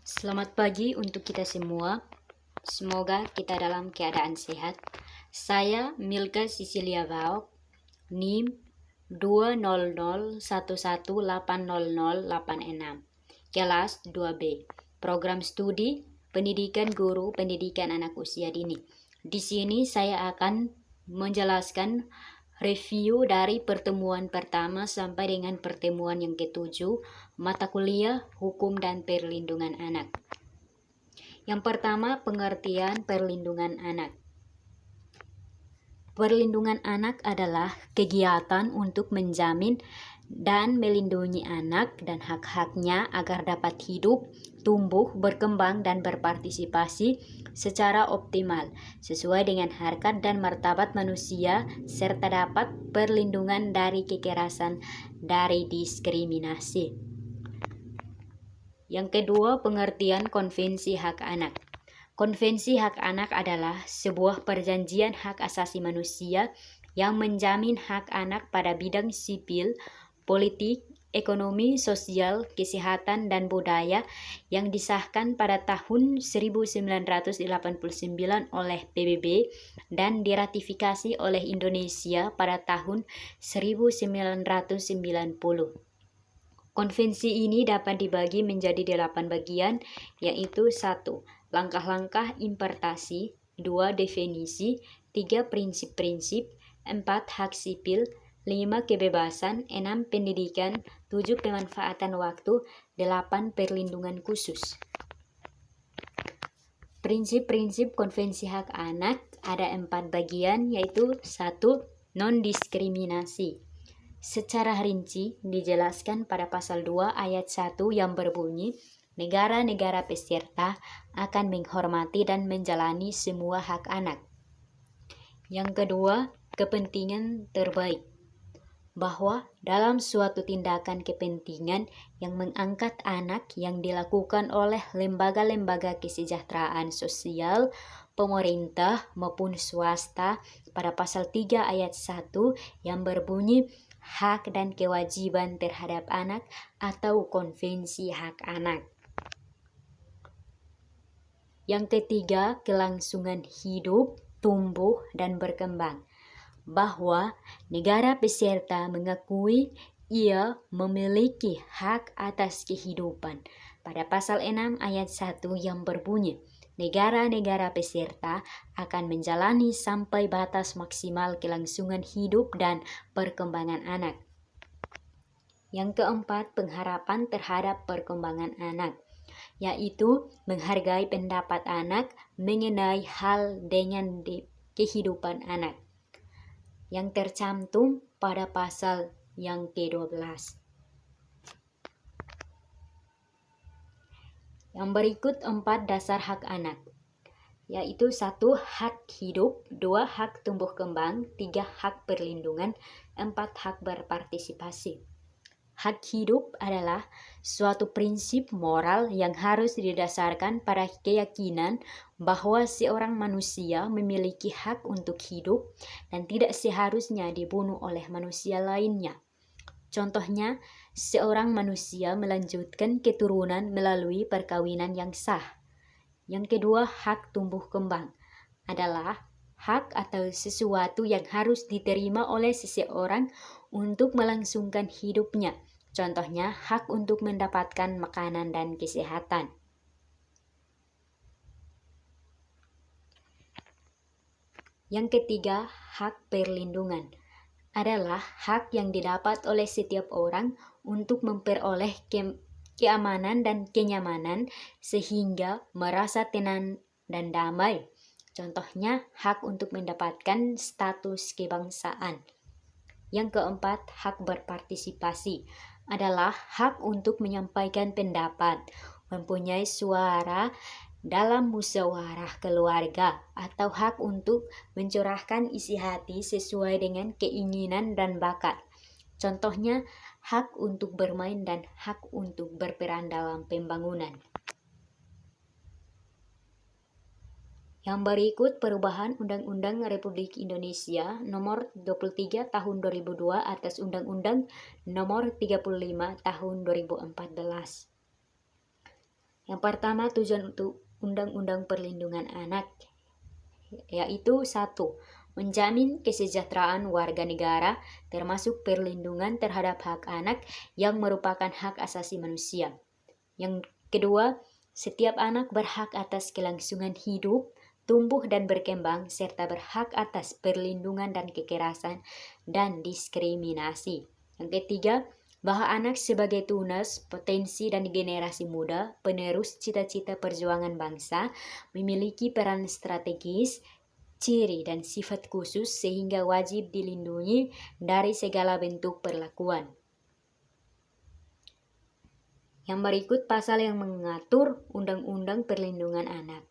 Selamat pagi untuk kita semua. Semoga kita dalam keadaan sehat. Saya Milka Cecilia Baok, NIM 20011800806, kelas 2B, program studi pendidikan guru pendidikan anak usia dini. Di sini saya akan menjelaskan review dari pertemuan pertama sampai dengan pertemuan yang ketujuh, mata kuliah Hukum dan Perlindungan Anak. Yang pertama, pengertian perlindungan anak. Perlindungan anak adalah kegiatan untuk menjamin dan melindungi anak dan hak-haknya agar dapat hidup, tumbuh, berkembang, dan berpartisipasi secara optimal sesuai dengan harkat dan martabat manusia serta dapat perlindungan dari kekerasan, dari diskriminasi. Yang kedua, pengertian Konvensi Hak Anak. Konvensi Hak Anak adalah sebuah perjanjian hak asasi manusia yang menjamin hak anak pada bidang sipil, politik, ekonomi, sosial, kesehatan, dan budaya yang disahkan pada tahun 1989 oleh PBB dan diratifikasi oleh Indonesia pada tahun 1990. Konvensi ini dapat dibagi menjadi 8 bagian, yaitu 1. Langkah-langkah interpretasi, 2. Definisi, 3. Prinsip-prinsip, 4. Hak sipil, 5. Kebebasan, 6. Pendidikan, 7. Pemanfaatan waktu, 8. Perlindungan khusus. Prinsip-prinsip Konvensi Hak Anak ada 4 bagian, yaitu 1. Non-diskriminasi. Secara rinci dijelaskan pada pasal 2 ayat 1 yang berbunyi, negara-negara peserta akan menghormati dan menjalani semua hak anak. Yang kedua, kepentingan terbaik. Bahwa dalam suatu tindakan kepentingan yang mengangkat anak yang dilakukan oleh lembaga-lembaga kesejahteraan sosial, pemerintah maupun swasta pada pasal 3 ayat 1 yang berbunyi hak dan kewajiban terhadap anak atau Konvensi Hak Anak. Yang ketiga, kelangsungan hidup, tumbuh, dan berkembang. Bahwa negara peserta mengakui ia memiliki hak atas kehidupan. Pada pasal 6 ayat 1 yang berbunyi, negara-negara peserta akan menjalani sampai batas maksimal kelangsungan hidup dan perkembangan anak. Yang keempat, pengharapan terhadap perkembangan anak, yaitu menghargai pendapat anak mengenai hal dengan kehidupan anak, yang tercantum pada pasal yang ke-12. Yang berikut 4 dasar hak anak, yaitu 1. Hak hidup, 2. Hak tumbuh kembang, 3. Hak perlindungan, 4. Hak berpartisipasi. Hak hidup adalah suatu prinsip moral yang harus didasarkan pada keyakinan bahwa seorang manusia memiliki hak untuk hidup dan tidak seharusnya dibunuh oleh manusia lainnya. Contohnya, seorang manusia melanjutkan keturunan melalui perkawinan yang sah. Yang kedua, hak tumbuh kembang adalah hak atau sesuatu yang harus diterima oleh seseorang untuk melangsungkan hidupnya. Contohnya, hak untuk mendapatkan makanan dan kesehatan. Yang ketiga, hak perlindungan adalah hak yang didapat oleh setiap orang untuk memperoleh keamanan dan kenyamanan sehingga merasa tenang dan damai. Contohnya, hak untuk mendapatkan status kebangsaan. Yang keempat, hak berpartisipasi adalah hak untuk menyampaikan pendapat, mempunyai suara dalam musyawarah keluarga, atau hak untuk mencurahkan isi hati sesuai dengan keinginan dan bakat. Contohnya, hak untuk bermain dan hak untuk berperan dalam pembangunan. Yang berikut perubahan Undang-Undang Republik Indonesia Nomor 23 Tahun 2002 atas Undang-Undang Nomor 35 Tahun 2014. Yang pertama, tujuan untuk Undang-Undang Perlindungan Anak, yaitu 1. Menjamin kesejahteraan warga negara, termasuk perlindungan terhadap hak anak yang merupakan hak asasi manusia. Yang kedua, setiap anak berhak atas kelangsungan hidup, tumbuh dan berkembang, serta berhak atas perlindungan dan kekerasan dan diskriminasi. Yang ketiga, bahwa anak sebagai tunas, potensi dan generasi muda, penerus cita-cita perjuangan bangsa, memiliki peran strategis, ciri dan sifat khusus sehingga wajib dilindungi dari segala bentuk perlakuan. Yang berikut pasal yang mengatur Undang-Undang Perlindungan Anak.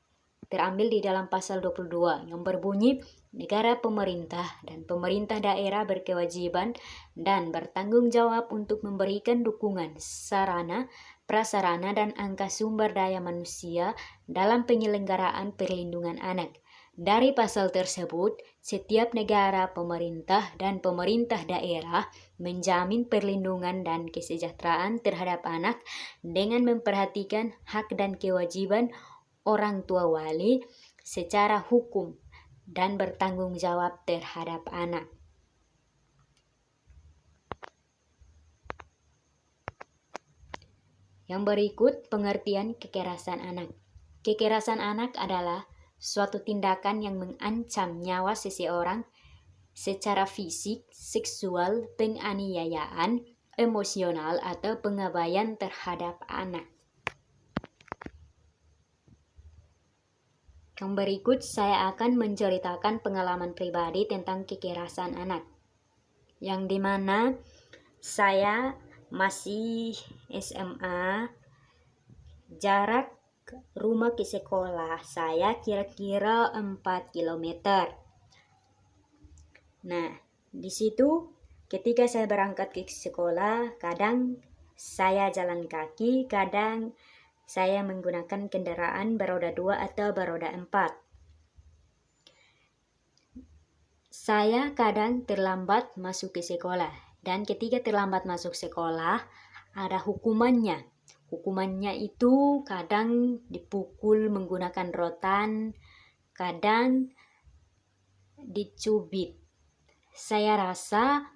Terambil di dalam pasal 22 yang berbunyi, negara pemerintah dan pemerintah daerah berkewajiban dan bertanggung jawab untuk memberikan dukungan, sarana, prasarana dan angka sumber daya manusia dalam penyelenggaraan perlindungan anak. Dari pasal tersebut, setiap negara, pemerintah, dan pemerintah daerah menjamin perlindungan dan kesejahteraan terhadap anak dengan memperhatikan hak dan kewajiban orang tua wali secara hukum dan bertanggung jawab terhadap anak. Yang berikut pengertian kekerasan anak. Kekerasan anak adalah suatu tindakan yang mengancam nyawa seseorang secara fisik, seksual, penganiayaan, emosional, atau pengabaian terhadap anak. Yang berikut saya akan menceritakan pengalaman pribadi tentang kekerasan anak, yang dimana saya masih SMA, jarak rumah ke sekolah saya kira-kira 4 km. Nah, di situ ketika saya berangkat ke sekolah, kadang saya jalan kaki, kadang saya menggunakan kendaraan beroda 2 atau beroda 4. Saya kadang terlambat masuk ke sekolah, dan ketika terlambat masuk sekolah, ada hukumannya. Hukumannya itu kadang dipukul menggunakan rotan, kadang dicubit. Saya rasa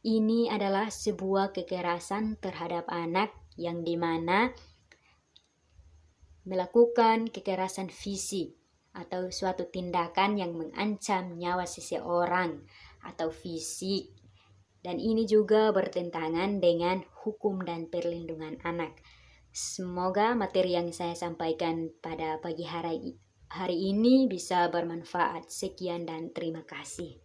ini adalah sebuah kekerasan terhadap anak yang dimana melakukan kekerasan fisik atau suatu tindakan yang mengancam nyawa seseorang atau fisik. Dan ini juga bertentangan dengan hukum dan perlindungan anak. Semoga materi yang saya sampaikan pada pagi hari ini bisa bermanfaat. Sekian dan terima kasih.